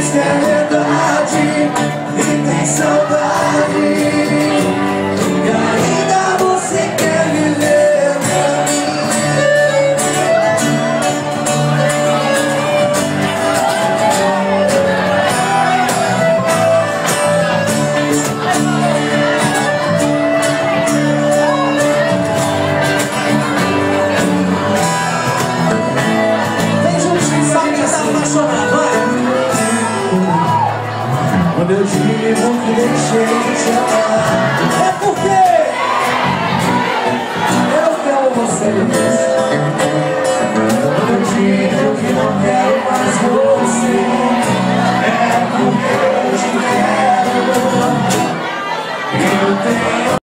diz que é verdade e tem saudade, e ainda você quer viver pra mim. Tem gente que sabe que tá apaixonado, vai! Quando eu digo que deixei de te amar, é porque eu quero você.